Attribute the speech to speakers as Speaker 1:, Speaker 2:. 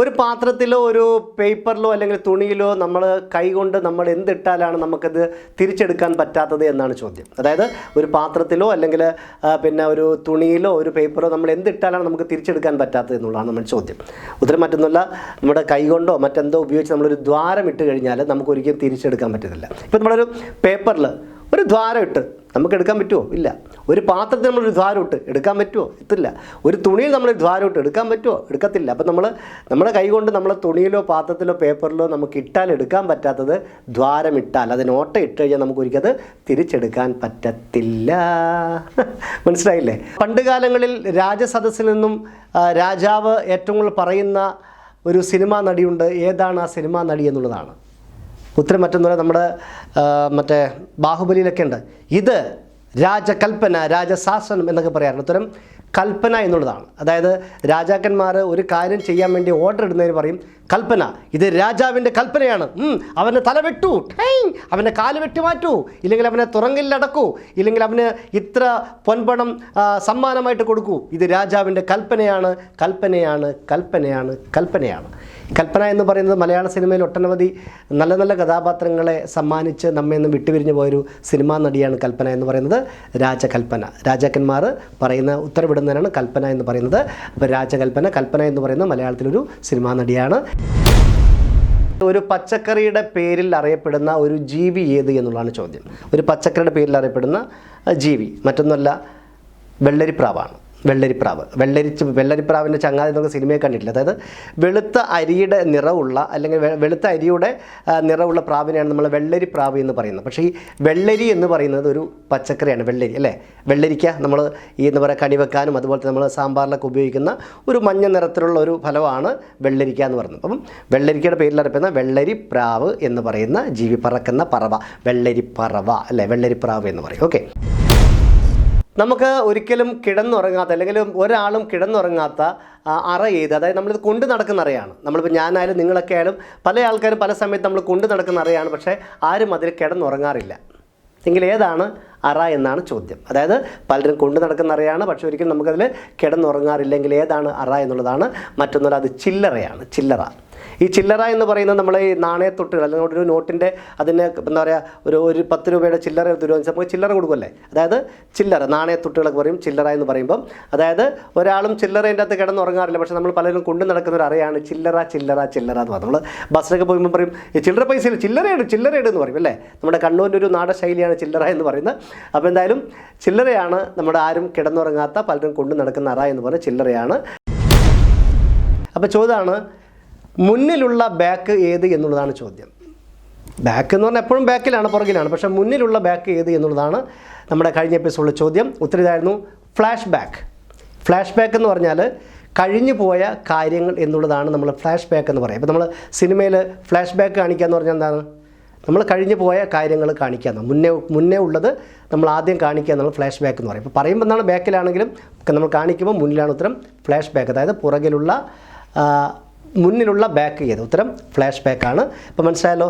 Speaker 1: ഒരു പാത്രത്തിലോ ഒരു പേപ്പറിലോ അല്ലെങ്കിൽ തുണിയിലോ നമ്മൾ കൈകൊണ്ട് നമ്മൾ എന്തിട്ടാലാണ് നമുക്കത് തിരിച്ചെടുക്കാൻ പറ്റാത്തത് എന്നാണ് ചോദ്യം. അതായത് ഒരു പാത്രത്തിലോ അല്ലെങ്കിൽ പിന്നെ ഒരു തുണിയിലോ ഒരു പേപ്പറോ നമ്മൾ എന്തിട്ടാലാണ് നമുക്ക് തിരിച്ചെടുക്കാൻ പറ്റാത്തത് എന്നുള്ളതാണ് നമ്മൾ ചോദ്യം. ഉത്തരം മറ്റൊന്നുമല്ല, നമ്മുടെ കൈകൊണ്ടോ മറ്റെന്തോ ഉപയോഗിച്ച് നമ്മളൊരു ദ്വാരം ഇട്ട് കഴിഞ്ഞാൽ നമുക്ക് ഒരിക്കലും തിരിച്ചെടുക്കാൻ പറ്റത്തില്ല. ഇപ്പോൾ നമ്മളൊരു പേപ്പറിൽ ഒരു ദ്വാരം ഇട്ട് നമുക്ക് എടുക്കാൻ പറ്റുമോ? ഇല്ല. ഒരു പാത്രത്തിൽ നമ്മളൊരു ദ്വാരം ഇട്ട് എടുക്കാൻ പറ്റുമോ? എത്തില്ല. ഒരു തുണിയിൽ നമ്മളൊരു ദ്വാരം ഇട്ട് എടുക്കാൻ പറ്റുമോ? എടുക്കത്തില്ല. അപ്പം നമ്മുടെ കൈ കൊണ്ട് നമ്മൾ തുണിയിലോ പാത്രത്തിലോ പേപ്പറിലോ നമുക്ക് ഇട്ടാൽ എടുക്കാൻ പറ്റാത്തത് ദ്വാരം ഇട്ടാൽ, അതിന് ഓട്ട ഇട്ട് കഴിഞ്ഞാൽ നമുക്ക് ഒരിക്കത് തിരിച്ചെടുക്കാൻ പറ്റത്തില്ല. മനസ്സിലായില്ലേ? പണ്ട് കാലങ്ങളിൽ രാജസദസ്സിൽ നിന്നും രാജാവ് ഏറ്റവും കൂടുതൽ പറയുന്ന ഒരു സിനിമാ നടിയുണ്ട്. ഏതാണ് ആ സിനിമാ നടി എന്നുള്ളതാണ് ഉത്തരം. മറ്റൊന്നുമില്ല, നമ്മുടെ മറ്റേ ബാഹുബലിയിലൊക്കെ ഉണ്ട്, ഇത് രാജകൽപ്പന, രാജശാസനം എന്നൊക്കെ പറയാറുണ്ട്. ഉത്തരം കൽപ്പന എന്നുള്ളതാണ്. അതായത് രാജാക്കന്മാർ ഒരു കാര്യം ചെയ്യാൻ വേണ്ടി ഓർഡർ ഇടുന്നതിന് പറയും കൽപ്പന, ഇത് രാജാവിൻ്റെ കൽപ്പനയാണ്, അവൻ്റെ തല വെട്ടൂ, അവൻ്റെ കാല് വെട്ടി മാറ്റൂ, ഇല്ലെങ്കിൽ അവനെ തുറങ്കിലടക്കൂ, ഇല്ലെങ്കിൽ അവന് ഇത്ര പൊൻപണം സമ്മാനമായിട്ട് കൊടുക്കൂ, ഇത് രാജാവിൻ്റെ കൽപ്പനയാണ്, കൽപ്പനയാണ്, കൽപ്പനയാണ്, കൽപ്പനയാണ്. കൽപ്പന എന്ന് പറയുന്നത് മലയാള സിനിമയിൽ ഒട്ടനവധി നല്ല നല്ല കഥാപാത്രങ്ങളെ സമ്മാനിച്ച് നമ്മെ നിന്ന് വിട്ടുപിരിഞ്ഞു പോയൊരു സിനിമാ നടിയാണ് കൽപ്പന എന്ന് പറയുന്നത്. രാജകൽപ്പന, രാജാക്കന്മാർ പറയുന്ന ഉത്തരവിടുന്നതിനാണ് കൽപ്പന എന്ന് പറയുന്നത്. അപ്പോൾ രാജകൽപ്പന, കൽപ്പന എന്ന് പറയുന്ന മലയാളത്തിലൊരു സിനിമാ നടിയാണ്. ഒരു പച്ചക്കറിയുടെ പേരിൽ അറിയപ്പെടുന്ന ഒരു ജീവി ഏത് എന്നുള്ളതാണ് ചോദ്യം. ഒരു പച്ചക്കറിയുടെ പേരിൽ അറിയപ്പെടുന്ന ജീവി മറ്റൊന്നുമല്ല, വെള്ളരിപ്രാവാണ്. വെള്ളരിപ്രാവിൻ്റെ ചങ്ങാതി നമുക്ക് സിനിമയെ കണ്ടിട്ടില്ല. അതായത് വെളുത്ത അരിയുടെ നിറമുള്ള അല്ലെങ്കിൽ വെളുത്ത അരിയുടെ നിറമുള്ള പ്രാവിനെയാണ് നമ്മൾ വെള്ളരിപ്രാവ് എന്ന് പറയുന്നത്. പക്ഷേ ഈ വെള്ളരി എന്ന് പറയുന്നത് ഒരു പച്ചക്കറിയാണ്. വെള്ളരി അല്ലേ? വെള്ളരിക്ക നമ്മൾ ഈ എന്താ പറയുക കണി വെക്കാനും അതുപോലെ നമ്മൾ സാമ്പാറിലൊക്കെ ഉപയോഗിക്കുന്ന ഒരു മഞ്ഞ നിറത്തിലുള്ള ഒരു ഫലമാണ് വെള്ളരിക്ക എന്ന് പറയുന്നത്. അപ്പം വെള്ളരിക്കയുടെ പേരിൽ അറിയപ്പെടുന്ന വെള്ളരിപ്രാവ് എന്ന് പറയുന്ന ജീവി, പറക്കുന്ന പറവ, വെള്ളരിപ്പറവ അല്ലേ, വെള്ളരിപ്രാവ് എന്ന് പറയും. ഓക്കെ, നമുക്ക് ഒരിക്കലും കിടന്നുറങ്ങാത്ത അല്ലെങ്കിൽ ഒരാളും കിടന്നുറങ്ങാത്ത അറ ഏത്? അതായത് നമ്മളിത് കൊണ്ട് നടക്കുന്ന അറയാണ്. നമ്മളിപ്പോൾ ഞാനായാലും നിങ്ങളൊക്കെ ആയാലും പല ആൾക്കാരും പല സമയത്ത് നമ്മൾ കൊണ്ട് നടക്കുന്ന അറയാണ്, പക്ഷേ ആരും അതിൽ കിടന്നുറങ്ങാറില്ല. എങ്കിൽ ഏതാണ് അറ എന്നാണ് ചോദ്യം. അതായത് പലരും കൊണ്ട് നടക്കുന്ന അറയാണ്, പക്ഷേ ഒരിക്കലും നമുക്കതിൽ കിടന്നുറങ്ങാറില്ലെങ്കിൽ ഏതാണ് അറ എന്നുള്ളതാണ്. മറ്റൊന്നുമല്ല, അത് ചില്ലറയാണ്. ചില്ലറ. ഈ ചില്ലറ എന്ന് പറയുന്നത് നമ്മൾ ഈ നാണയത്തൊട്ടുകൾ അല്ലെങ്കിൽ ഒരു നോട്ടിൻ്റെ അതിന് എന്താ പറയുക ഒരു 10 രൂപയുടെ ചില്ലറ തരുമെന്ന് നമുക്ക് ചില്ലറ കൊടുക്കുമല്ലേ? അതായത് ചില്ലറ, നാണയത്തൊട്ടുകളൊക്കെ പറയും ചില്ലറ എന്ന് പറയുമ്പം. അതായത് ഒരാളും ചില്ലറേൻ്റെ അകത്ത് കിടന്നുറങ്ങാറില്ല, പക്ഷേ നമ്മൾ പലരും കൊണ്ടു നടക്കുന്ന ഒരു അറിയാണ് ചില്ലറ, ചില്ലറ, ചില്ലറ എന്ന് പറയും. നമ്മൾ ബസ്സിലൊക്കെ പോകുമ്പോൾ പറയും ഈ ചില്ലറ പൈസ ചില്ലറയുടെ എന്ന് പറയും അല്ലേ? നമ്മുടെ കണ്ണൂരിൻ്റെ ഒരു നാടൻ ശൈലിയാണ് ചില്ലറ എന്ന് പറയുന്നത്. അപ്പോൾ എന്തായാലും ചില്ലറയാണ് നമ്മുടെ ആരും കിടന്നുറങ്ങാത്ത പലരും കൊണ്ടു നടക്കുന്ന അറ എന്ന് പറയുന്നത് ചില്ലറയാണ്. അപ്പോൾ ചോദ്യമാണ്, മുന്നിലുള്ള ബാക്ക് ഏത് എന്നുള്ളതാണ് ചോദ്യം. ബാക്ക് എന്ന് പറഞ്ഞാൽ എപ്പോഴും ബാക്കിലാണ്, പുറകിലാണ്. പക്ഷേ മുന്നിലുള്ള ബാക്ക് ഏത് എന്നുള്ളതാണ് നമ്മുടെ കഴിഞ്ഞ എപ്പിസോഡിലെ ചോദ്യം. ഉത്തരം ഇതായിരുന്നു, ഫ്ലാഷ് ബാക്ക്. ഫ്ലാഷ് ബാക്ക് എന്ന് പറഞ്ഞാൽ കഴിഞ്ഞു പോയ കാര്യങ്ങൾ എന്നുള്ളതാണ് നമ്മൾ ഫ്ലാഷ് ബാക്ക് എന്ന് പറയും. ഇപ്പോൾ നമ്മൾ സിനിമയിൽ ഫ്ലാഷ് ബാക്ക് കാണിക്കുക എന്ന് പറഞ്ഞാൽ എന്താണ്? നമ്മൾ കഴിഞ്ഞു പോയ കാര്യങ്ങൾ കാണിക്കുക, മുന്നേ ഉള്ളത് നമ്മൾ ആദ്യം കാണിക്കുക എന്നാണ് ഫ്ലാഷ് ബാക്ക് എന്ന് പറയും. ഇപ്പോൾ പറയുമ്പോൾ എന്താണ്, ബാക്കിലാണെങ്കിലും നമ്മൾ കാണിക്കുമ്പോൾ മുന്നിലാണ് ഉത്തരം ഫ്ലാഷ് ബാക്ക്. അതായത് മുന്നിലുള്ള ബാക്ക് ചെയ്ത് ഉത്തരം ഫ്ലാഷ് ബാക്കാണ്. ഇപ്പോൾ മനസ്സിലായല്ലോ.